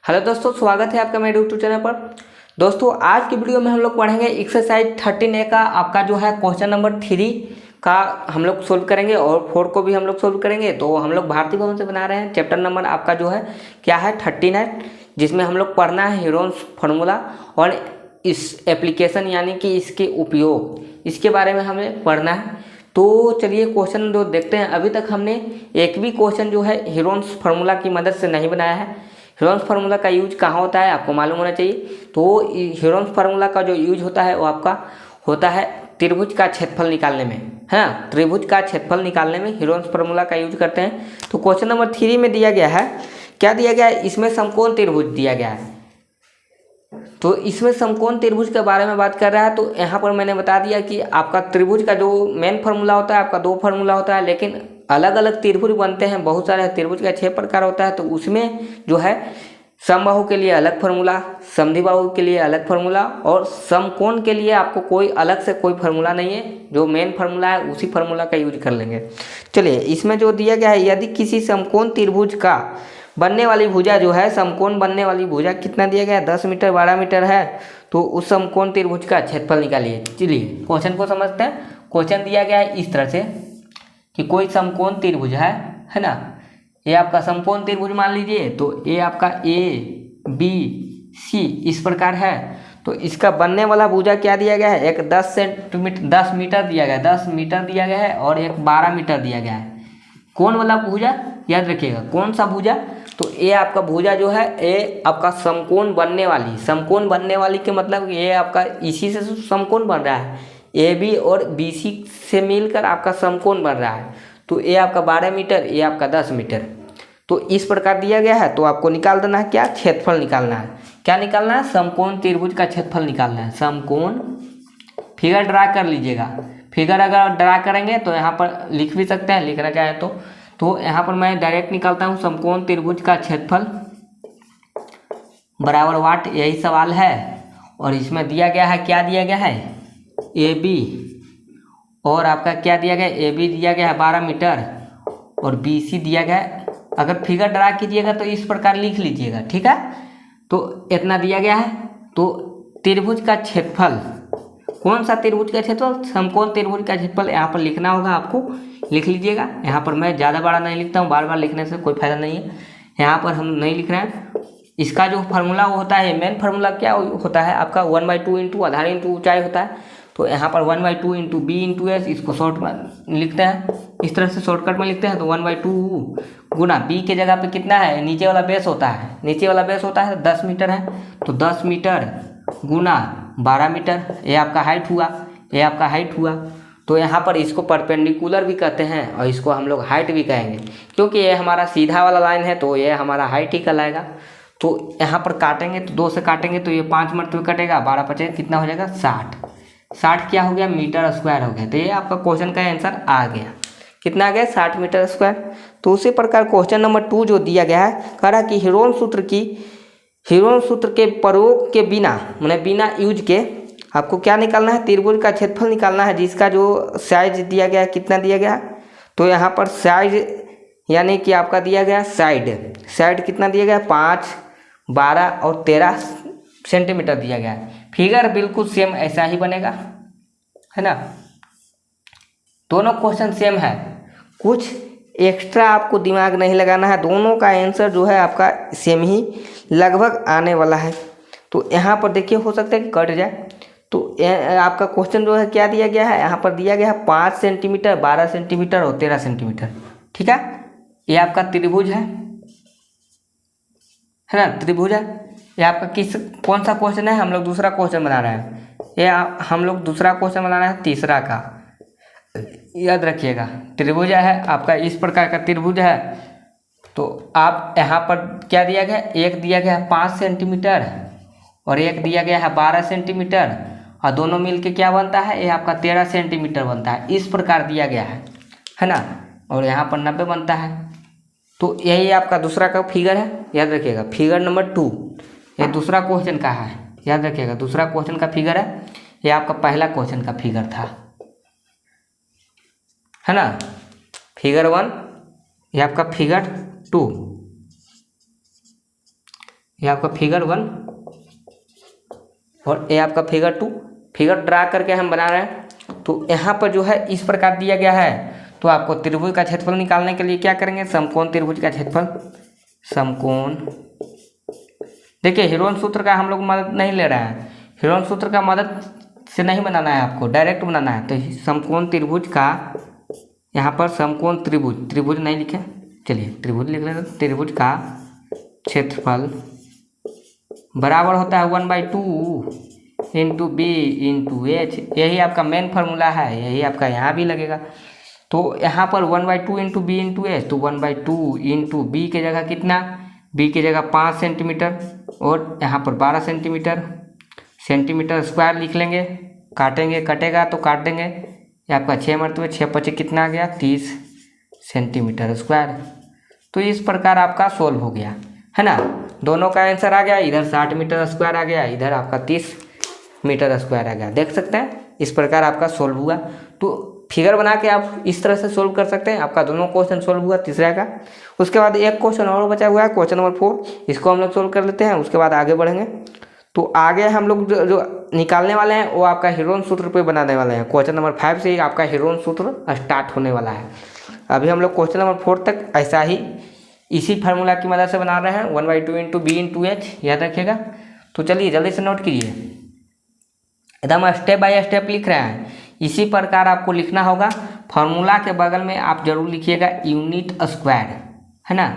Hello दोस्तों, स्वागत है आपका मेरे यूट्यूब चैनल पर। दोस्तों, आज की वीडियो में हम लोग पढ़ेंगे एक्सरसाइज 13A का आपका जो है क्वेश्चन नंबर 3 का हम लोग सोल्व करेंगे और 4 को भी हम लोग सोल्व करेंगे। तो हम लोग भारतीय भवन से बना रहे हैं। चैप्टर नंबर आपका जो है क्या है 13 है, जिसमें हम लोग पढ़ना है हीरोन्स फार्मूला और इस एप्लीकेशन यानी कि इसके उपयोग, इसके बारे में हमें पढ़ना है। तो चलिए क्वेश्चन जो देखते हैं। अभी तक हमने एक भी क्वेश्चन जो है हीरोन्स फार्मूला की मदद से नहीं बनाया है। हीरोन्स फार्मूला का यूज कहाँ होता है आपको मालूम होना चाहिए। तो हीरोन्स फार्मूला का जो यूज होता है वो आपका होता है त्रिभुज का क्षेत्रफल निकालने में, है ना। त्रिभुज का क्षेत्रफल निकालने में हीरोन्स फार्मूला का यूज करते हैं। तो क्वेश्चन नंबर 3 में दिया गया है, क्या दिया गया है, इसमें समकोण त्रिभुज दिया गया है। तो इसमें समकोण त्रिभुज के बारे में बात कर रहा है। तो यहाँ पर मैंने बता दिया कि आपका त्रिभुज का जो मेन फार्मूला होता है आपका 2 फार्मूला होता है, लेकिन अलग अलग त्रिभुज बनते हैं। बहुत सारे त्रिभुज का 6 प्रकार होता है। तो उसमें जो है समबाहु के लिए अलग फार्मूला, समद्विबाहु के लिए अलग फार्मूला और समकोण के लिए आपको कोई अलग से कोई फार्मूला नहीं है। जो मेन फार्मूला है उसी फार्मूला का यूज कर लेंगे। चलिए, इसमें जो दिया गया है, यदि किसी समकोण त्रिभुज का बनने वाली भुजा जो है, समकोण बनने वाली भुजा कितना दिया गया है, 10 मीटर 12 मीटर है। तो उस समकोण त्रिभुज का क्षेत्रफल निकालिए। चलिए क्वेश्चन को समझते हैं। क्वेश्चन दिया गया है इस तरह से कि कोई समकोण त्रिभुज है ना। ये आपका समकोण त्रिभुज मान लीजिए। तो ये आपका ABC इस प्रकार है। तो इसका बनने वाला भुजा क्या दिया गया है, एक 10 मीटर दिया गया है, 10 मीटर दिया गया है और एक 12 मीटर दिया गया है। कौन वाला भुजा याद रखिएगा, कौन सा भुजा। तो ये आपका भुजा जो है ये आपका समकोण बनने वाली, समकोण बनने वाली के मतलब ये आपका इसी से समकोण बन रहा है। AB और BC से मिलकर आपका समकोण बन रहा है। तो ये आपका 12 मीटर, ये आपका 10 मीटर। तो इस प्रकार दिया गया है। तो आपको निकाल देना है क्या, क्षेत्रफल निकालना है। क्या निकालना है, समकोण त्रिभुज का क्षेत्रफल निकालना है। समकोण फिगर ड्रा कर लीजिएगा। फिगर अगर ड्रा करेंगे तो यहाँ पर लिख भी सकते हैं, लिखना चाहे तो यहाँ पर मैं डायरेक्ट निकालता हूँ। समकोण त्रिभुज का क्षेत्रफल बराबर वाट, यही सवाल है। और इसमें दिया गया है, क्या दिया गया है, AB और आपका क्या दिया गया, AB दिया गया है 12 मीटर और BC दिया गया है। अगर फिगर ड्रा कीजिएगा तो इस प्रकार लिख लीजिएगा, ठीक है। तो इतना दिया गया है। तो त्रिभुज का क्षेत्रफल, कौन सा त्रिभुज का क्षेत्रफल, समकोण त्रिभुज का क्षेत्रफल यहाँ पर लिखना होगा आपको, लिख लीजिएगा। यहाँ पर मैं ज़्यादा बड़ा नहीं लिखता हूँ, बार बार लिखने से कोई फायदा नहीं है। यहाँ पर हम नहीं लिख रहे हैं। इसका जो फार्मूला होता है, मेन फार्मूला क्या होता है आपका 1/2 इंटू आधार इंटू ऊंचाई होता है। तो यहाँ पर 1/2 इंटू B इंटू S, इसको शॉर्ट में लिखते हैं, इस तरह से शॉर्टकट में लिखते हैं। तो 1/2 गुना B के जगह पे कितना है, नीचे वाला बेस होता है, नीचे वाला बेस होता है 10 मीटर है। तो 10 मीटर गुना 12 मीटर, ये आपका हाइट हुआ, ये आपका हाइट हुआ। तो यहाँ पर इसको परपेंडिकुलर भी कहते हैं और इसको हम लोग हाइट भी कहेंगे, क्योंकि ये हमारा सीधा वाला लाइन है। तो ये हमारा हाइट ही कहलाएगा। तो यहाँ पर काटेंगे तो 2 से काटेंगे तो ये 5 मरतबे कटेगा, 12 पचे कितना हो जाएगा 60। 60 क्या हो गया, मीटर स्क्वायर हो गया। तो ये आपका क्वेश्चन का आंसर आ गया। कितना आ गया, 60 मीटर स्क्वायर। तो उसी प्रकार क्वेश्चन नंबर 2 जो दिया गया है, कह रहा कि हीरोन सूत्र के प्रयोग के बिना, मैंने बिना यूज के आपको क्या निकालना है, त्रिभुज का क्षेत्रफल निकालना है, जिसका जो साइज दिया गया है, कितना दिया गया। तो यहाँ पर साइज यानी कि आपका दिया गया साइड कितना दिया गया, 5, 12 और 13 सेंटीमीटर दिया गया है। फिगर बिल्कुल सेम ऐसा ही बनेगा, है ना। दोनों क्वेश्चन सेम है, कुछ एक्स्ट्रा आपको दिमाग नहीं लगाना है। दोनों का आंसर जो है आपका सेम ही लगभग आने वाला है। तो यहाँ पर देखिए, हो सकता है कि कट जाए। तो आपका क्वेश्चन जो है क्या दिया गया है, यहाँ पर दिया गया है 5 सेंटीमीटर, 12 सेंटीमीटर और 13 सेंटीमीटर, ठीक है। ये आपका त्रिभुज है ना, त्रिभुज है। ये आपका कौन सा क्वेश्चन है, हम लोग दूसरा क्वेश्चन बना रहे हैं। ये हम लोग दूसरा क्वेश्चन बना रहे हैं, तीसरा का, याद रखिएगा। त्रिभुज है आपका, इस प्रकार का त्रिभुज है। तो आप यहाँ पर क्या दिया गया, एक दिया गया है 5 सेंटीमीटर और एक दिया गया है 12 सेंटीमीटर और दोनों मिलके क्या बनता है, ये आपका 13 सेंटीमीटर बनता है। इस प्रकार दिया गया है ना। और यहाँ पर 90 बनता है। तो यही आपका दूसरा का फिगर है, याद रखिएगा। फिगर नंबर 2 ये दूसरा क्वेश्चन का है, याद रखिएगा। दूसरा क्वेश्चन का फिगर है, ये आपका पहला क्वेश्चन का फिगर था, है ना। फिगर 1 ये आपका फिगर 2। ये आपका फिगर 1 और ये आपका फिगर 2। फिगर ड्रा करके हम बना रहे हैं। तो यहाँ पर जो है इस प्रकार दिया गया है। तो आपको त्रिभुज का क्षेत्रफल निकालने के लिए क्या करेंगे, समकोण त्रिभुज का क्षेत्रफल, समकोण। देखिए हीरोन सूत्र का हम लोग मदद नहीं ले रहे हैं, हीरोन सूत्र का मदद से नहीं बनाना है, आपको डायरेक्ट बनाना है। तो समकोण त्रिभुज का, यहाँ पर समकोण त्रिभुज, त्रिभुज नहीं लिखे, चलिए त्रिभुज लिख लेते हैं। त्रिभुज का क्षेत्रफल बराबर होता है 1/2 इंटू बी इंटू एच। यही आपका मेन फार्मूला है, यही आपका यहाँ भी लगेगा। तो यहाँ पर 1/2 इंटू बी इंटू एच, तो 1/2 इंटू बी के जगह कितना, बी की जगह 5 सेंटीमीटर और यहाँ पर 12 सेंटीमीटर, सेंटीमीटर स्क्वायर लिख लेंगे। काटेंगे, कटेगा तो काट देंगे। ये आपका 6 मरतबे 6 पचे कितना आ गया, 30 सेंटीमीटर स्क्वायर। तो इस प्रकार आपका सोल्व हो गया है ना। दोनों का आंसर आ गया, इधर 60 मीटर स्क्वायर आ गया, इधर आपका 30 मीटर स्क्वायर आ गया। देख सकते हैं इस प्रकार आपका सोल्व हुआ। तो फिगर बना के आप इस तरह से सोल्व कर सकते हैं। आपका दोनों क्वेश्चन सोल्व हुआ तीसरा का। उसके बाद एक क्वेश्चन और बचा हुआ है, क्वेश्चन नंबर 4, इसको हम लोग सोल्व कर लेते हैं, उसके बाद आगे बढ़ेंगे। तो आगे हम लोग जो निकालने वाले हैं वो आपका हीरोन सूत्र पे बनाने वाले हैं। क्वेश्चन नंबर 5 से ही आपका हीरोन सूत्र स्टार्ट होने वाला है। अभी हम लोग क्वेश्चन नंबर 4 तक ऐसा ही इसी फार्मूला की मदद से बना रहे हैं, 1/2 इंटू बी इंटू एच, याद रखिएगा। तो चलिए जल्दी से नोट कीजिए, एकदम स्टेप बाय स्टेप लिख रहे हैं। इसी प्रकार आपको लिखना होगा। फार्मूला के बगल में आप जरूर लिखिएगा यूनिट स्क्वायर, है ना।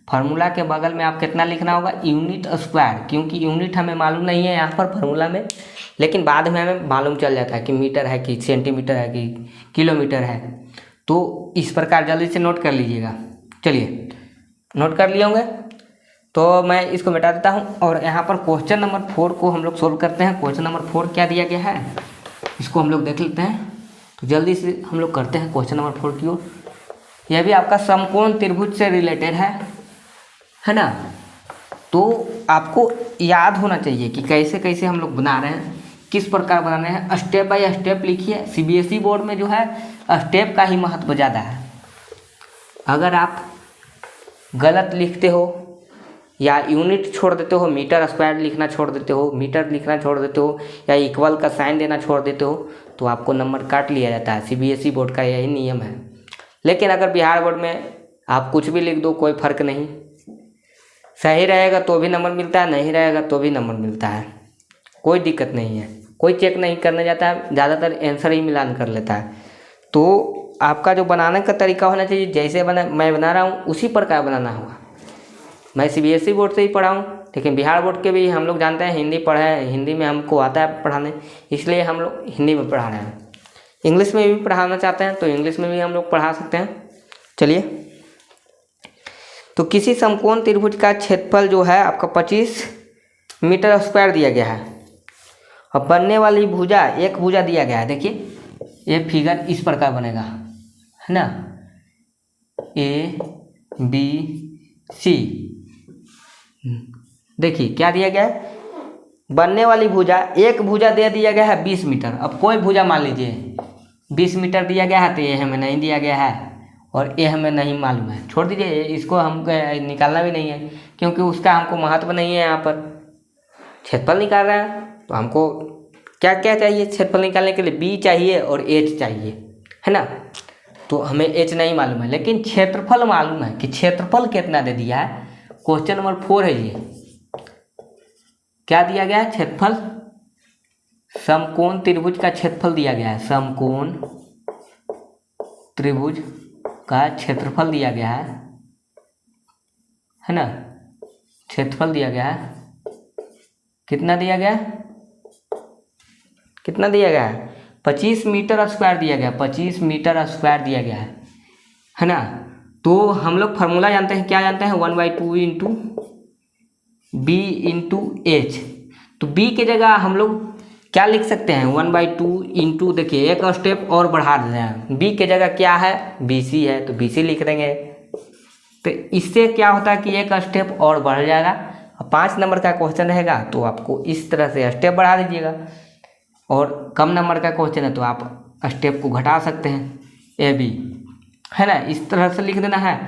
फार्मूला के बगल में आप कितना लिखना होगा, यूनिट स्क्वायर, क्योंकि यूनिट हमें मालूम नहीं है यहाँ पर फार्मूला में, लेकिन बाद में हमें मालूम चल जाता है कि मीटर है कि सेंटीमीटर है कि किलोमीटर है। तो इस प्रकार जल्दी से नोट कर लीजिएगा। चलिए नोट कर लिए होंगे तो मैं इसको मिटा देता हूँ और यहाँ पर क्वेश्चन नंबर 4 को हम लोग सोल्व करते हैं। क्वेश्चन नंबर 4 क्या दिया गया है इसको हम लोग देख लेते हैं। तो जल्दी से हम लोग करते हैं क्वेश्चन नंबर 4 की ओर। यह भी आपका समकोण त्रिभुज से रिलेटेड है ना। तो आपको याद होना चाहिए कि कैसे कैसे हम लोग बना रहे हैं, किस प्रकार बना रहे हैं। स्टेप बाय स्टेप लिखिए। सीबीएसई बोर्ड में जो है स्टेप का ही महत्व ज़्यादा है। अगर आप गलत लिखते हो या यूनिट छोड़ देते हो, मीटर स्क्वायर लिखना छोड़ देते हो, मीटर लिखना छोड़ देते हो, या इक्वल का साइन देना छोड़ देते हो, तो आपको नंबर काट लिया जाता है। सीबीएसई बोर्ड का यही नियम है। लेकिन अगर बिहार बोर्ड में आप कुछ भी लिख दो, कोई फ़र्क नहीं, सही रहेगा तो भी नंबर मिलता है, नहीं रहेगा तो भी नंबर मिलता है, कोई दिक्कत नहीं है। कोई चेक नहीं करने जाता है, ज़्यादातर आंसर ही मिलान कर लेता है। तो आपका जो बनाने का तरीका होना चाहिए, जैसे मैं बना रहा हूँ उसी प्रकार बनाना होगा। मैं सीबीएसई बोर्ड से ही पढ़ा हूँ, लेकिन बिहार बोर्ड के भी हम लोग जानते हैं, हिंदी पढ़े हैं, हिंदी में हमको आता है पढ़ाने, इसलिए हम लोग हिंदी में पढ़ा रहे हैं। इंग्लिश में भी पढ़ाना चाहते हैं तो इंग्लिश में भी हम लोग पढ़ा सकते हैं। चलिए, तो किसी समकोण त्रिभुज का क्षेत्रफल जो है आपका 25 मीटर स्क्वायर दिया गया है और बनने वाली भुजा, एक भुजा दिया गया है। देखिए ये फिगर इस प्रकार बनेगा, है ना, ए बी सी। देखिए क्या दिया गया है, बनने वाली भुजा, एक भुजा दे दिया गया है 20 मीटर। अब कोई भुजा मान लीजिए 20 मीटर दिया गया है, तो ये हमें नहीं दिया गया है और ये हमें नहीं मालूम है, छोड़ दीजिए, इसको हम निकालना भी नहीं है क्योंकि उसका हमको महत्व नहीं है। यहाँ पर क्षेत्रफल निकाल रहे हैं तो हमको क्या क्या चाहिए क्षेत्रफल निकालने के लिए, बी चाहिए और एच चाहिए, है ना। तो हमें एच नहीं मालूम है, लेकिन क्षेत्रफल मालूम है कि क्षेत्रफल कितना दे दिया है। क्वेश्चन नंबर 4 है ये, क्या दिया गया है, क्षेत्रफल, समकोण त्रिभुज का क्षेत्रफल दिया गया है। समकोण त्रिभुज का क्षेत्रफल दिया गया है ना, क्षेत्रफल दिया गया है। कितना दिया गया है, कितना दिया गया है, 25 मीटर स्क्वायर दिया गया, 25 मीटर स्क्वायर दिया गया है ना। तो हम लोग फार्मूला जानते हैं, क्या जानते हैं, 1/2 इंटू बी इंटू एच। तो बी के जगह हम लोग क्या लिख सकते हैं, 1/2 इंटू, देखिए एक स्टेप और बढ़ा देते हैं, बी के जगह क्या है, बी सी है तो बी सी लिख देंगे। तो इससे क्या होता है कि एक स्टेप और बढ़ जाएगा। 5 नंबर का क्वेश्चन रहेगा तो आपको इस तरह से स्टेप बढ़ा दीजिएगा, और कम नंबर का क्वेश्चन है तो आप स्टेप को घटा सकते हैं, ए बी, है ना, इस तरह से लिख देना है।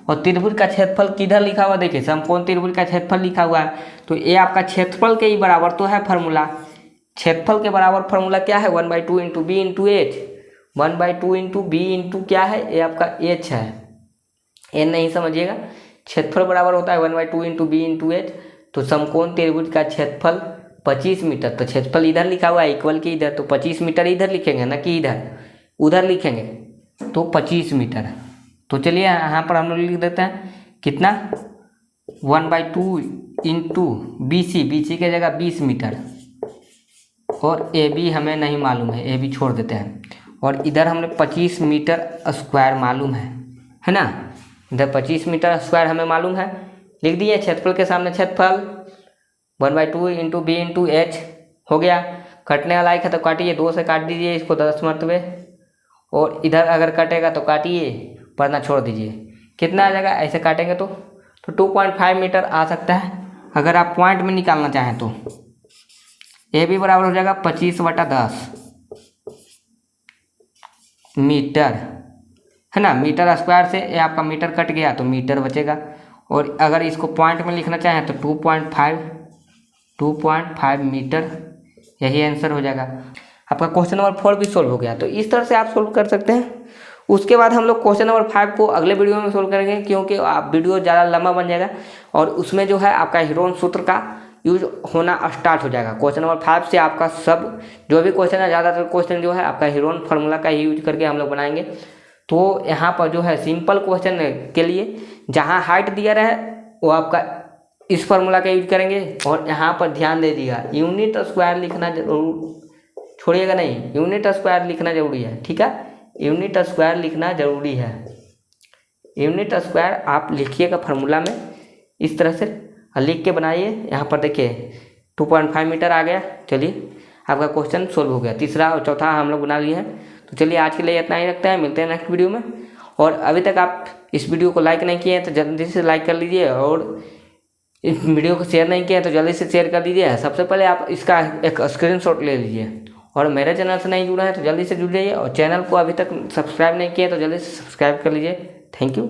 और त्रिभुज का क्षेत्रफल किधर लिखा हुआ, देखिए समकोण त्रिभुज का क्षेत्रफल लिखा हुआ है, तो ये आपका क्षेत्रफल के ही बराबर तो है फार्मूला। क्षेत्रफल के बराबर फार्मूला क्या है, 1/2 into B into H. 1/2 into B into क्या है, ये आपका एच है। एन नहीं समझिएगा, क्षेत्रफल बराबर होता है 1/2 इंटू बी इंटू एच। तो समकोण त्रिभुज का क्षेत्रफल 25 मीटर, तो क्षेत्रफल इधर लिखा हुआ है इक्वल के इधर, तो 25 मीटर इधर लिखेंगे ना कि इधर, उधर लिखेंगे, तो 25 मीटर। तो चलिए यहाँ पर हम लोग लिख देते हैं कितना, 1/2 इंटू बी सी के जगह 20 मीटर, और ए बी हमें नहीं मालूम है, ए बी छोड़ देते हैं, और इधर हमने 25 मीटर स्क्वायर मालूम है ना, इधर 25 मीटर स्क्वायर हमें मालूम है। लिख दिए क्षेत्रफल के सामने क्षेत्रफल 1/2 इंटू बी इंटू एच हो गया। कटने वाला एक है तो काटिए, 2 से काट दीजिए इसको 10 मरतबे, और इधर अगर कटेगा तो काटिए, पढ़ना छोड़ दीजिए। कितना आ जाएगा ऐसे काटेंगे तो 2.5 मीटर आ सकता है, अगर आप पॉइंट में निकालना चाहें तो। ए भी बराबर हो जाएगा 25/10 मीटर, है ना। मीटर स्क्वायर से ये आपका मीटर कट गया तो मीटर बचेगा, और अगर इसको पॉइंट में लिखना चाहें तो 2.5 मीटर, यही आंसर हो जाएगा। आपका क्वेश्चन नंबर 4 भी सोल्व हो गया। तो इस तरह से आप सोल्व कर सकते हैं। उसके बाद हम लोग क्वेश्चन नंबर 5 को अगले वीडियो में सोल्व करेंगे, क्योंकि आप वीडियो ज़्यादा लंबा बन जाएगा, और उसमें जो है आपका हीरोन सूत्र का यूज होना स्टार्ट हो जाएगा। क्वेश्चन नंबर 5 से आपका सब जो भी क्वेश्चन है, ज़्यादातर क्वेश्चन जो है आपका हीरोन फार्मूला का ही यूज करके हम लोग बनाएंगे। तो यहाँ पर जो है सिंपल क्वेश्चन के लिए जहाँ हाइट दिया रहे वो आपका इस फार्मूला का यूज करेंगे, और यहाँ पर ध्यान दे दिएगा यूनिट स्क्वायर लिखना जरूर छोड़िएगा नहीं, यूनिट स्क्वायर लिखना जरूरी है, ठीक है। यूनिट स्क्वायर लिखना जरूरी है। यूनिट स्क्वायर आप लिखिएगा फार्मूला में इस तरह से, लिख के बनाइए। यहाँ पर देखिए 2.5 मीटर आ गया। चलिए आपका क्वेश्चन सोल्व हो गया। तीसरा और चौथा हम लोग बना लिए हैं। तो चलिए आज के लिए इतना ही रखते हैं, मिलते हैं नेक्स्ट वीडियो में। और अभी तक आप इस वीडियो को लाइक नहीं किए हैं तो जल्दी से लाइक कर लीजिए, और इस वीडियो को शेयर नहीं किया है तो जल्दी से शेयर कर दीजिए। सबसे पहले आप इसका एक स्क्रीनशॉट ले लीजिए, और मेरे चैनल से नहीं जुड़ा है तो जल्दी से जुड़ जाइए, और चैनल को अभी तक सब्सक्राइब नहीं किया तो जल्दी से सब्सक्राइब कर लीजिए। Thank you.